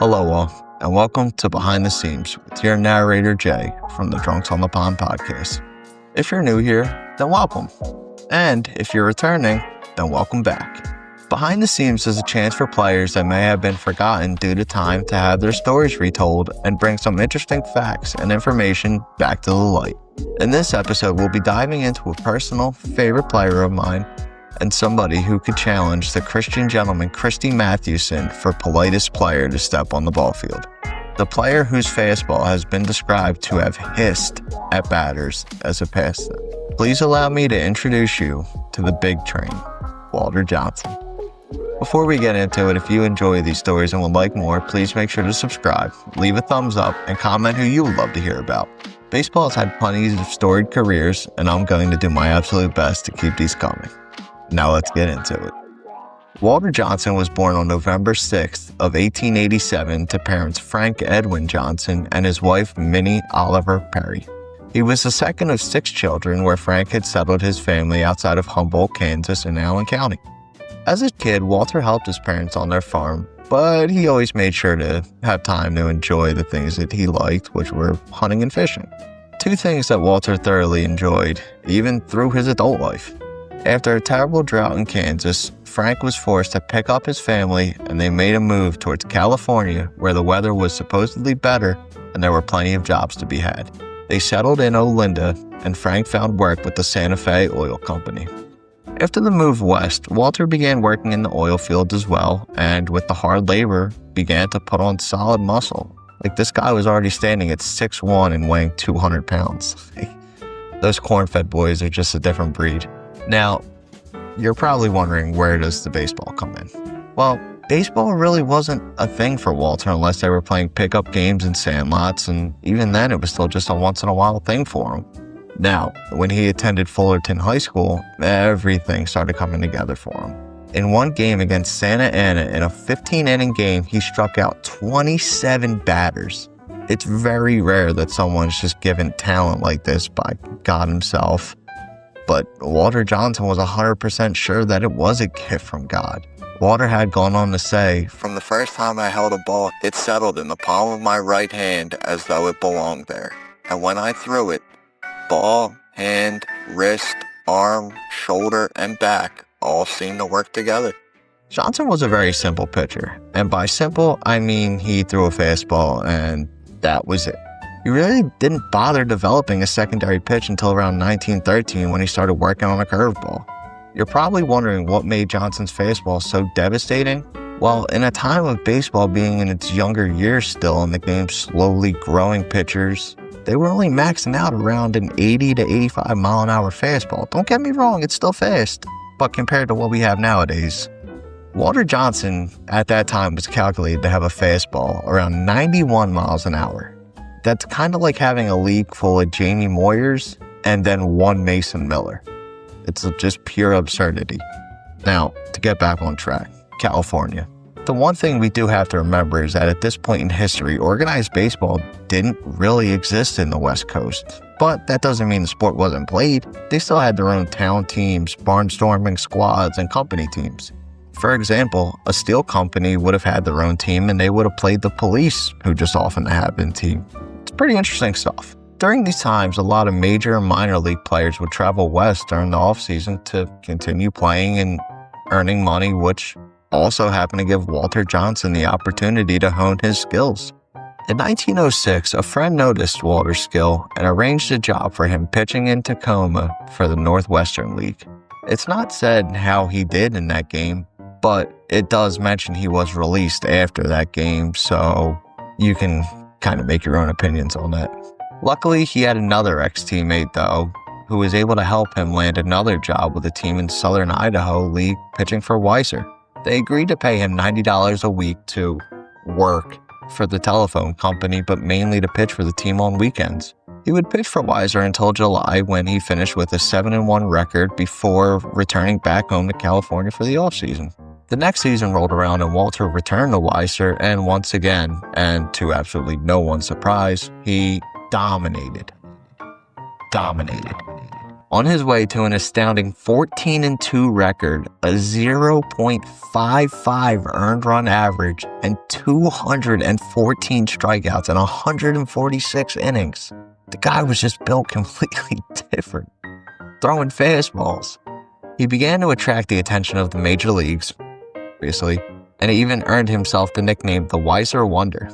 Hello all, and welcome to Behind the Scenes with your narrator Jay from the Drunks on the Pond podcast. If you're new here, then welcome. And if you're returning, then welcome back. Behind the Scenes is a chance for players that may have been forgotten due to time to have their stories retold and bring some interesting facts and information back to the light. In this episode, we'll be diving into a personal favorite player of mine and somebody who could challenge the Christian gentleman Christy Mathewson for politest player to step on the ball field. The player whose fastball has been described to have hissed at batters as it passed them. Please allow me to introduce you to the big train, Walter Johnson. Before we get into it, if you enjoy these stories and would like more, please make sure to subscribe, leave a thumbs up, and comment who you would love to hear about. Baseball has had plenty of storied careers, and I'm going to do my absolute best to keep these coming. Now let's get into it. Walter Johnson was born on November 6th of 1887 to parents Frank Edwin Johnson and his wife Minnie Oliver Perry. He was the second of 6 children, where Frank had settled his family outside of Humboldt, Kansas in Allen County. As a kid, Walter helped his parents on their farm, but he always made sure to have time to enjoy the things that he liked, which were hunting and fishing. 2 things that Walter thoroughly enjoyed, even through his adult life. After a terrible drought in Kansas, Frank was forced to pick up his family and they made a move towards California, where the weather was supposedly better and there were plenty of jobs to be had. They settled in Olinda and Frank found work with the Santa Fe Oil Company. After the move west, Walter began working in the oil field as well, and with the hard labor, began to put on solid muscle. Like, this guy was already standing at 6'1" and weighing 200 pounds. Those corn-fed boys are just a different breed. Now, you're probably wondering, where does the baseball come in? Well, baseball really wasn't a thing for Walter unless they were playing pickup games in sandlots, and even then it was still just a once-in-a-while thing for him. Now, when he attended Fullerton High School, everything started coming together for him. In one game against Santa Ana, in a 15-inning game, he struck out 27 batters. It's very rare that someone's just given talent like this by God himself. But Walter Johnson was 100% sure that it was a gift from God. Walter had gone on to say, "From the first time I held a ball, it settled in the palm of my right hand as though it belonged there. And when I threw it, ball, hand, wrist, arm, shoulder, and back all seemed to work together." Johnson was a very simple pitcher. And by simple, I mean he threw a fastball and that was it. He really didn't bother developing a secondary pitch until around 1913 when he started working on a curveball. You're probably wondering what made Johnson's fastball so devastating. Well, in a time of baseball being in its younger years still and the game slowly growing pitchers, they were only maxing out around an 80 to 85 mile an hour fastball. Don't get me wrong, it's still fast, but compared to what we have nowadays. Walter Johnson at that time was calculated to have a fastball around 91 miles an hour. That's kind of like having a league full of Jamie Moyers and then one Mason Miller. It's just pure absurdity. Now, to get back on track, California. The one thing we do have to remember is that at this point in history, organized baseball didn't really exist in the West Coast. But that doesn't mean the sport wasn't played. They still had their own town teams, barnstorming squads, and company teams. For example, a steel company would have had their own team and they would have played the police, who just often happened team. It's pretty interesting stuff. During these times, a lot of major and minor league players would travel west during the offseason to continue playing and earning money, which also happened to give Walter Johnson the opportunity to hone his skills. In 1906, a friend noticed Walter's skill and arranged a job for him pitching in Tacoma for the Northwestern League. It's not said how he did in that game, but it does mention he was released after that game, so you can kind of make your own opinions on that. Luckily, he had another ex-teammate, though, who was able to help him land another job with a team in Southern Idaho League pitching for Weiser. They agreed to pay him $90 a week to work for the telephone company, but mainly to pitch for the team on weekends. He would pitch for Weiser until July, when he finished with a 7-1 record before returning back home to California for the offseason. The next season rolled around and Walter returned to Weiser, and once again, and to absolutely no one's surprise, he dominated. On his way to an astounding 14-2 record, a 0.55 earned run average, and 214 strikeouts in 146 innings. The guy was just built completely different, throwing fastballs. He began to attract the attention of the major leagues, obviously, and he even earned himself the nickname the Weiser Wonder.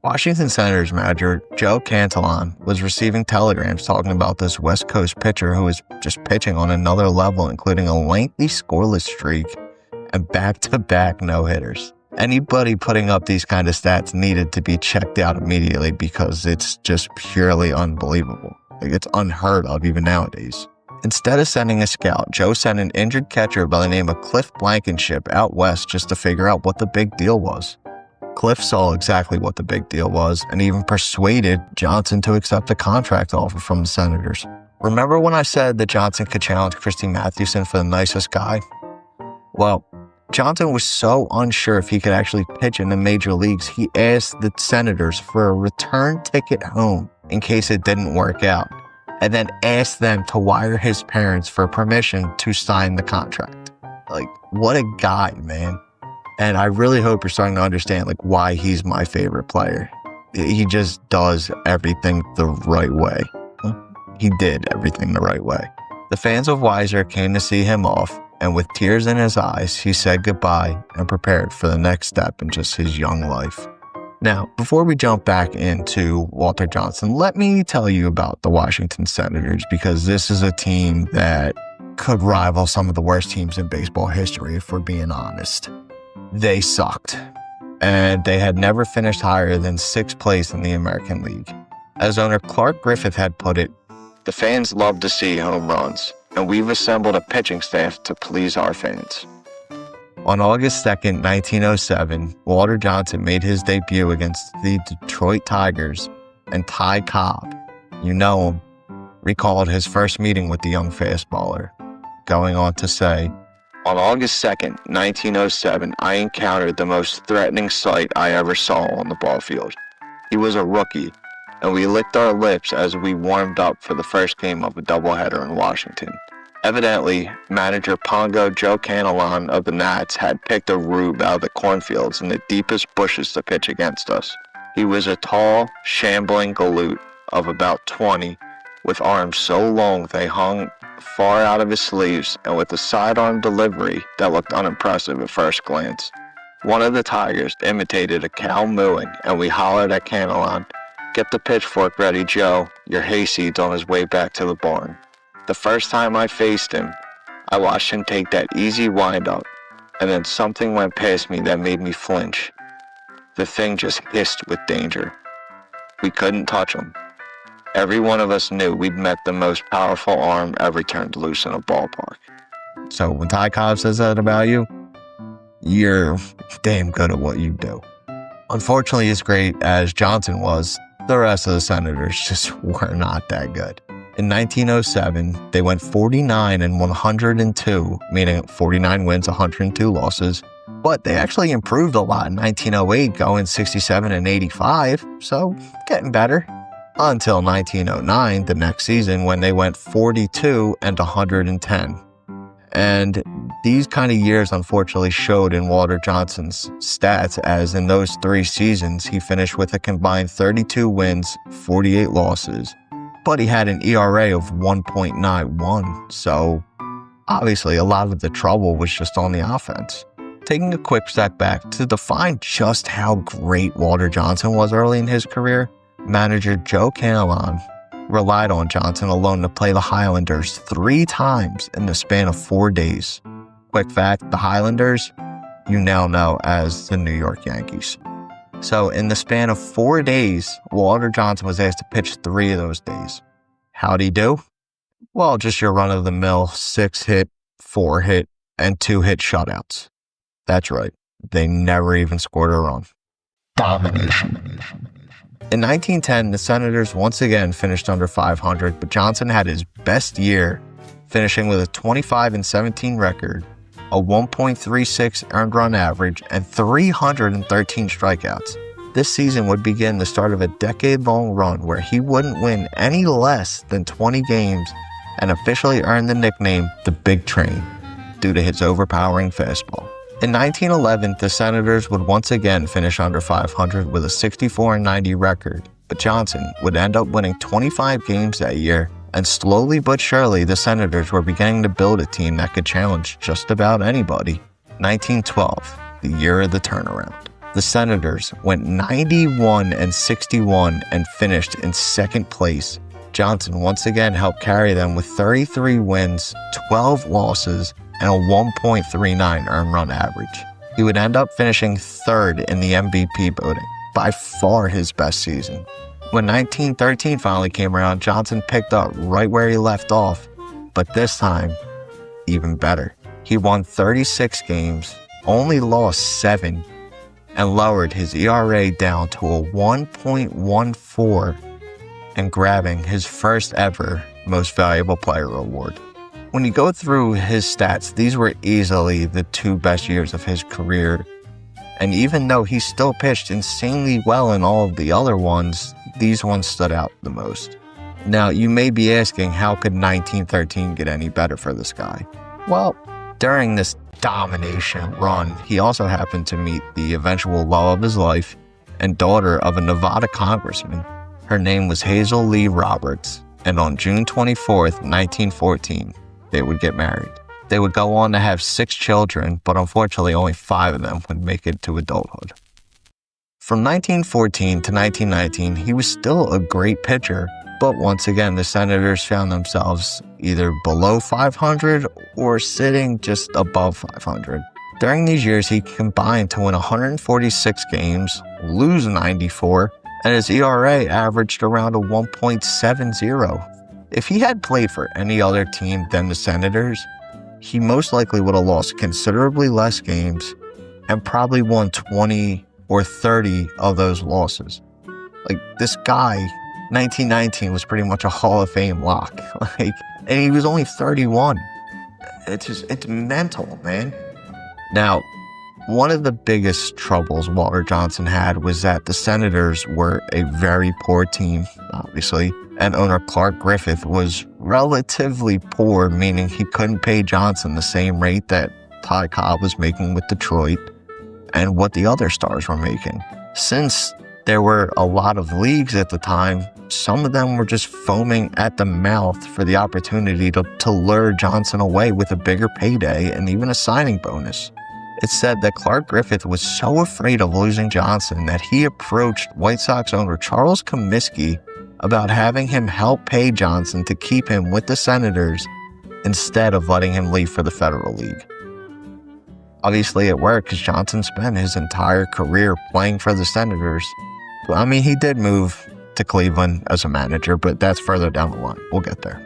Washington Senators manager Joe Cantalon was receiving telegrams talking about this West Coast pitcher who was just pitching on another level, including a lengthy scoreless streak and back-to-back no-hitters. Anybody putting up these kind of stats needed to be checked out immediately because it's just purely unbelievable. It's unheard of even nowadays. Instead of sending a scout, Joe sent an injured catcher by the name of Cliff Blankenship out west just to figure out what the big deal was. Cliff saw exactly what the big deal was and even persuaded Johnson to accept a contract offer from the Senators. Remember when I said that Johnson could challenge Christy Mathewson for the nicest guy? Well, Johnson was so unsure if he could actually pitch in the major leagues, he asked the Senators for a return ticket home in case it didn't work out, and then asked them to wire his parents for permission to sign the contract. Like, what a guy, man. And I really hope you're starting to understand why he's my favorite player. He just does everything the right way. He did everything the right way. The fans of Weiser came to see him off, and with tears in his eyes, he said goodbye and prepared for the next step in just his young life. Now, before we jump back into Walter Johnson, let me tell you about the Washington Senators, because this is a team that could rival some of the worst teams in baseball history, if we're being honest. They sucked, and they had never finished higher than 6th place in the American League. As owner Clark Griffith had put it, the fans love to see home runs, and we've assembled a pitching staff to please our fans. On August 2nd, 1907, Walter Johnson made his debut against the Detroit Tigers, and Ty Cobb, you know him, recalled his first meeting with the young fastballer, going on to say, "On August 2nd, 1907, I encountered the most threatening sight I ever saw on the ball field. He was a rookie, and we licked our lips as we warmed up for the first game of a doubleheader in Washington. Evidently, manager Pongo Joe Cantalon of the Nats had picked a rube out of the cornfields in the deepest bushes to pitch against us. He was a tall, shambling galoot of about 20, with arms so long they hung far out of his sleeves, and with a sidearm delivery that looked unimpressive at first glance. One of the Tigers imitated a cow mooing, and we hollered at Cantalon, 'Get the pitchfork ready, Joe. Your hayseed's on his way back to the barn.' The first time I faced him, I watched him take that easy wind-up, and then something went past me that made me flinch. The thing just hissed with danger. We couldn't touch him. Every one of us knew we'd met the most powerful arm ever turned loose in a ballpark." So when Ty Cobb says that about you, you're damn good at what you do. Unfortunately, as great as Johnson was, the rest of the Senators just were not that good. In 1907, they went 49-102, meaning 49 wins, 102 losses. But they actually improved a lot in 1908, going 67-85, so getting better. Until 1909, the next season, when they went 42-110. And these kind of years unfortunately showed in Walter Johnson's stats, as in those 3 seasons, he finished with a combined 32 wins, 48 losses. But he had an ERA of 1.91, so obviously a lot of the trouble was just on the offense. Taking a quick step back to define just how great Walter Johnson was early in his career, manager Joe Cantalon relied on Johnson alone to play the Highlanders 3 times in the span of 4 days. Quick fact, the Highlanders, you now know as the New York Yankees. So in the span of 4 days, Walter Johnson was asked to pitch 3 of those days. How'd he do? Well, just your run-of-the-mill 6-hit, 4-hit, and 2-hit shutouts. That's right. They never even scored a run. Domination. In 1910, the Senators once again finished under 500, but Johnson had his best year, finishing with a 25-17 record, a 1.36 earned run average, and 313 strikeouts. This season would begin the start of a decade-long run where he wouldn't win any less than 20 games and officially earned the nickname the Big Train due to his overpowering fastball. In 1911, the Senators would once again finish under 500 with a 64-90 record, but Johnson would end up winning 25 games that year, and slowly but surely the Senators were beginning to build a team that could challenge just about anybody. 1912, the year of the turnaround. The Senators went 91-61 and finished in second place. Johnson once again helped carry them with 33 wins, 12 losses, and a 1.39 earned run average. He would end up finishing third in the MVP voting, by far his best season. When 1913 finally came around, Johnson picked up right where he left off, but this time, even better. He won 36 games, only lost 7, and lowered his ERA down to a 1.14 and grabbing his first ever Most Valuable Player award. When you go through his stats, these were easily the 2 best years of his career. And even though he still pitched insanely well in all of the other ones, these ones stood out the most. Now, you may be asking, how could 1913 get any better for this guy? Well, during this domination run, he also happened to meet the eventual love of his life and daughter of a Nevada congressman. Her name was Hazel Lee Roberts, and on June 24th, 1914, they would get married. They would go on to have 6 children, but unfortunately only 5 of them would make it to adulthood. From 1914 to 1919, he was still a great pitcher, but once again, the Senators found themselves either below 500 or sitting just above 500. During these years, he combined to win 146 games, lose 94, and his ERA averaged around a 1.70. If he had played for any other team than the Senators, he most likely would have lost considerably less games and probably won 20 or 30 of those losses. Like, this guy, 1919, was pretty much a Hall of Fame lock. And he was only 31. It's mental, man. Now, one of the biggest troubles Walter Johnson had was that the Senators were a very poor team, obviously, and owner Clark Griffith was relatively poor, meaning he couldn't pay Johnson the same rate that Ty Cobb was making with Detroit and what the other stars were making. Since there were a lot of leagues at the time, some of them were just foaming at the mouth for the opportunity to lure Johnson away with a bigger payday and even a signing bonus. It's said that Clark Griffith was so afraid of losing Johnson that he approached White Sox owner Charles Comiskey about having him help pay Johnson to keep him with the Senators instead of letting him leave for the Federal League. Obviously, it worked because Johnson spent his entire career playing for the Senators. I mean, he did move to Cleveland as a manager, but that's further down the line. We'll get there.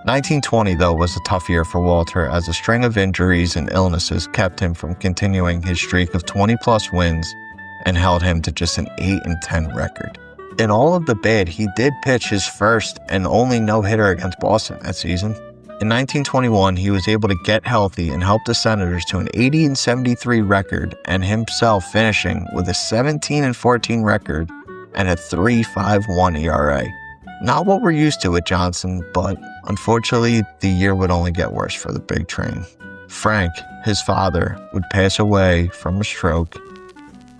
1920, though, was a tough year for Walter as a string of injuries and illnesses kept him from continuing his streak of 20-plus wins and held him to just an 8-10 record. In all of the bad, he did pitch his first and only no-hitter against Boston that season. In 1921, he was able to get healthy and help the Senators to an 80-73 record and himself finishing with a 17-14 record and a 3.51 ERA. Not what we're used to with Johnson, but unfortunately, the year would only get worse for the Big Train. Frank, his father, would pass away from a stroke,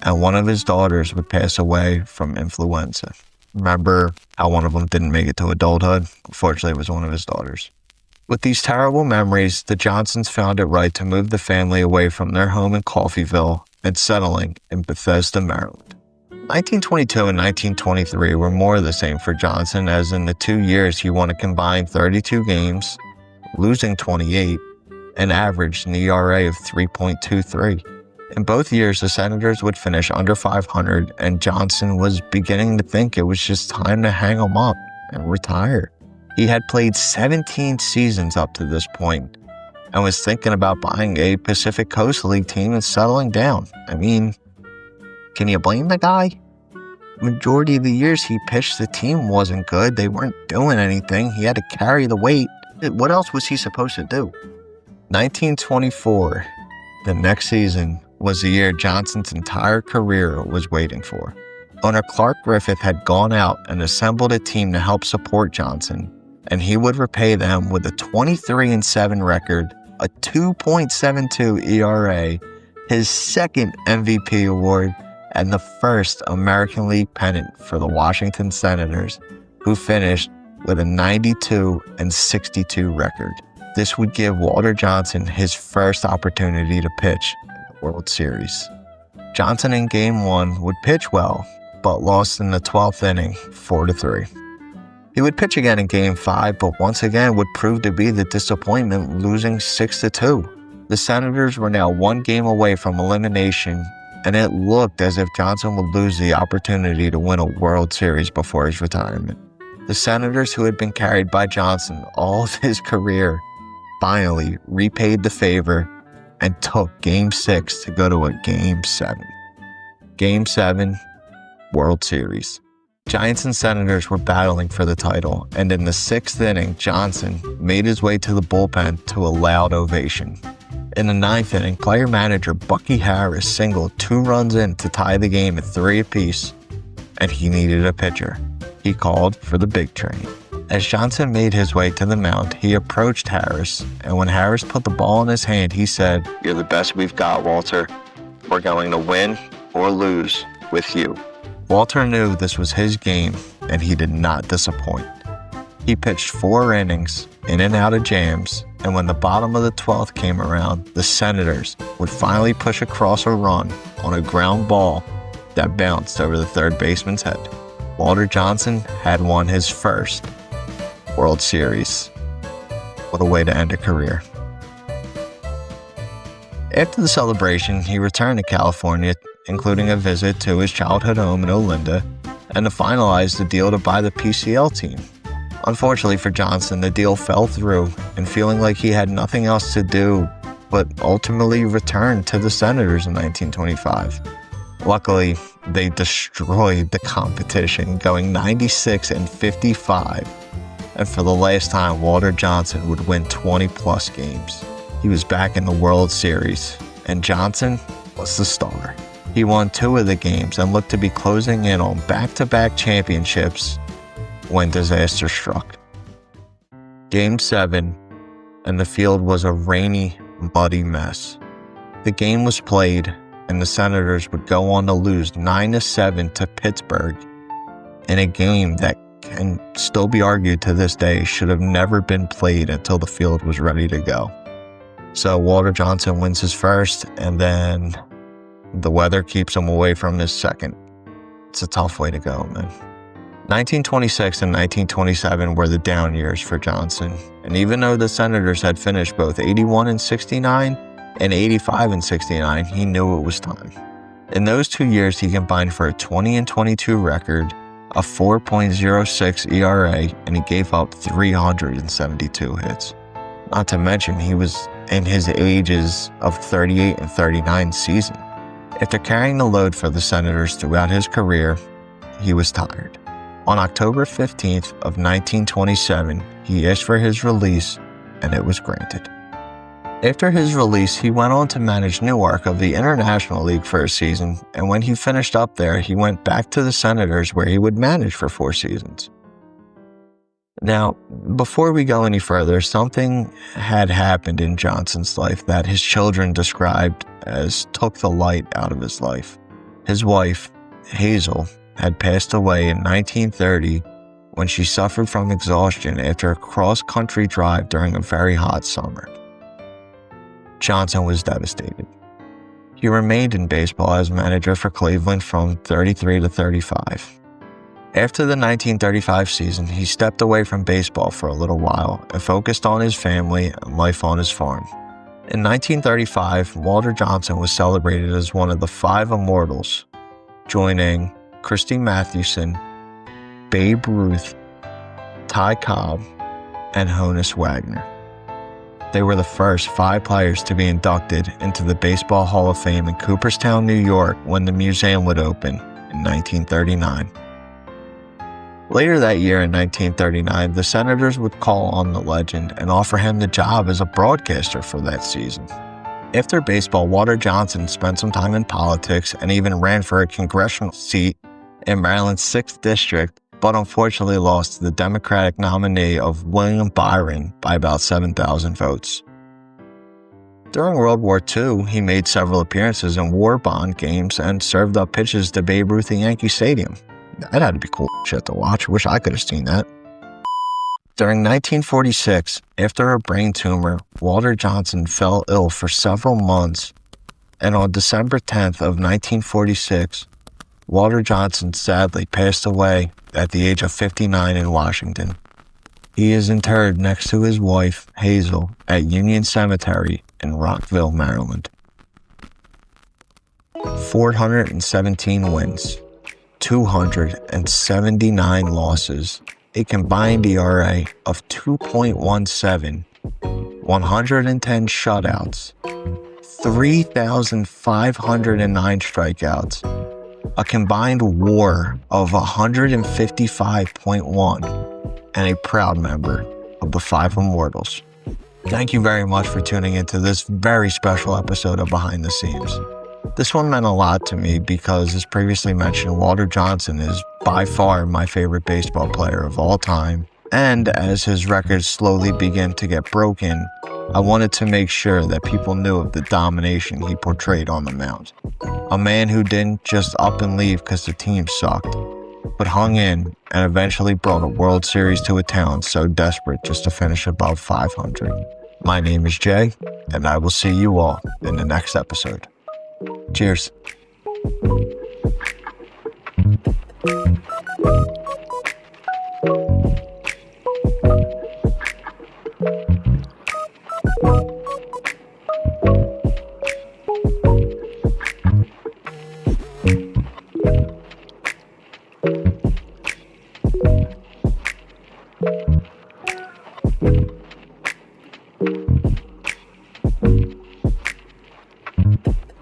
and one of his daughters would pass away from influenza. Remember how one of them didn't make it to adulthood? Unfortunately, it was one of his daughters. With these terrible memories, the Johnsons found it right to move the family away from their home in Coffeyville and settling in Bethesda, Maryland. 1922 and 1923 were more of the same for Johnson, as in the 2 years he won a combined 32 games, losing 28, and averaged an ERA of 3.23. In both years, the Senators would finish under 500, and Johnson was beginning to think it was just time to hang them up and retire. He had played 17 seasons up to this point and was thinking about buying a Pacific Coast League team and settling down. I mean, can you blame the guy? Majority of the years he pitched, the team wasn't good. They weren't doing anything. He had to carry the weight. What else was he supposed to do? 1924, the next season, was the year Johnson's entire career was waiting for. Owner Clark Griffith had gone out and assembled a team to help support Johnson, and he would repay them with a 23-7 record, a 2.72 ERA, his second MVP award, and the first American League pennant for the Washington Senators, who finished with a 92-62 record. This would give Walter Johnson his first opportunity to pitch in the World Series. Johnson in Game 1 would pitch well, but lost in the 12th inning, 4-3. He would pitch again in Game 5, but once again would prove to be the disappointment, losing 6-2. The Senators were now one game away from elimination, and it looked as if Johnson would lose the opportunity to win a World Series before his retirement. The Senators, who had been carried by Johnson all of his career, finally repaid the favor and took Game 6 to go to a Game 7. Game 7, World Series. Giants and Senators were battling for the title, and in the 6th inning, Johnson made his way to the bullpen to a loud ovation. In the 9th inning, player-manager Bucky Harris singled 2 runs in to tie the game at 3 apiece, and he needed a pitcher. He called for the big train. As Johnson made his way to the mound, he approached Harris, and when Harris put the ball in his hand, he said, "You're the best we've got, Walter. We're going to win or lose with you." Walter knew this was his game, and he did not disappoint. He pitched 4 innings, in and out of jams, and when the bottom of the 12th came around, the Senators would finally push across a run on a ground ball that bounced over the third baseman's head. Walter Johnson had won his first World Series. What a way to end a career. After the celebration, he returned to California, including a visit to his childhood home in Olinda, and to finalize the deal to buy the PCL team. Unfortunately for Johnson, the deal fell through, and feeling like he had nothing else to do but ultimately returned to the Senators in 1925. Luckily, they destroyed the competition, going 96-55. And for the last time, Walter Johnson would win 20-plus games. He was back in the World Series, and Johnson was the star. He won 2 of the games and looked to be closing in on back-to-back championships when disaster struck. Game 7, and the field was a rainy, muddy mess. The game was played, and the Senators would go on to lose 9-7 to Pittsburgh in a game that can still be argued to this day should have never been played until the field was ready to go. So Walter Johnson wins his first, and then the weather keeps him away from his second. It's a tough way to go, man. 1926 and 1927 were the down years for Johnson, and even though the Senators had finished both 81-69 and 85-69, he knew it was time. In those 2 years, he combined for a 20-22 record, a 4.06 ERA, and he gave up 372 hits. Not to mention, he was in his ages of 38 and 39 season. After carrying the load for the Senators throughout his career, he was tired. On October 15th of 1927, he asked for his release, and it was granted. After his release, he went on to manage Newark of the International League for a season, and when he finished up there, he went back to the Senators where he would manage for 4 seasons. Now, before we go any further, something had happened in Johnson's life that his children described as took the light out of his life. His wife, Hazel, had passed away in 1930 when she suffered from exhaustion after a cross-country drive during a very hot summer. Johnson was devastated. He remained in baseball as manager for Cleveland from 33 to 35. After the 1935 season, he stepped away from baseball for a little while and focused on his family and life on his farm. In 1935, Walter Johnson was celebrated as one of the 5 immortals, joining Christy Mathewson, Babe Ruth, Ty Cobb, and Honus Wagner. They were the first 5 players to be inducted into the Baseball Hall of Fame in Cooperstown, New York, when the museum would open in 1939. Later that year in 1939, the Senators would call on the legend and offer him the job as a broadcaster for that season. After baseball, Walter Johnson spent some time in politics and even ran for a congressional seat in Maryland's 6th District but unfortunately lost to the Democratic nominee of William Byron by about 7,000 votes. During World War II, he made several appearances in war bond games and served up pitches to Babe Ruth at Yankee Stadium. That had to be cool shit to watch. Wish I could have seen that. During 1946, after a brain tumor, Walter Johnson fell ill for several months, and on December 10th of 1946, Walter Johnson sadly passed away at the age of 59 in Washington. He is interred next to his wife, Hazel, at Union Cemetery in Rockville, Maryland. 417 wins, 279 losses, a combined ERA of 2.17, 110 shutouts, 3,509 strikeouts, a combined WAR of 155.1, and a proud member of the Five Immortals. Thank you very much for tuning into this very special episode of Behind the Seams. This one meant a lot to me because, as previously mentioned, Walter Johnson is by far my favorite baseball player of all time. And as his records slowly begin to get broken, I wanted to make sure that people knew of the domination he portrayed on the mound. A man who didn't just up and leave because the team sucked, but hung in and eventually brought a World Series to a town so desperate just to finish above 500. My name is Jay, and I will see you all in the next episode. Cheers.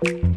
Thank you.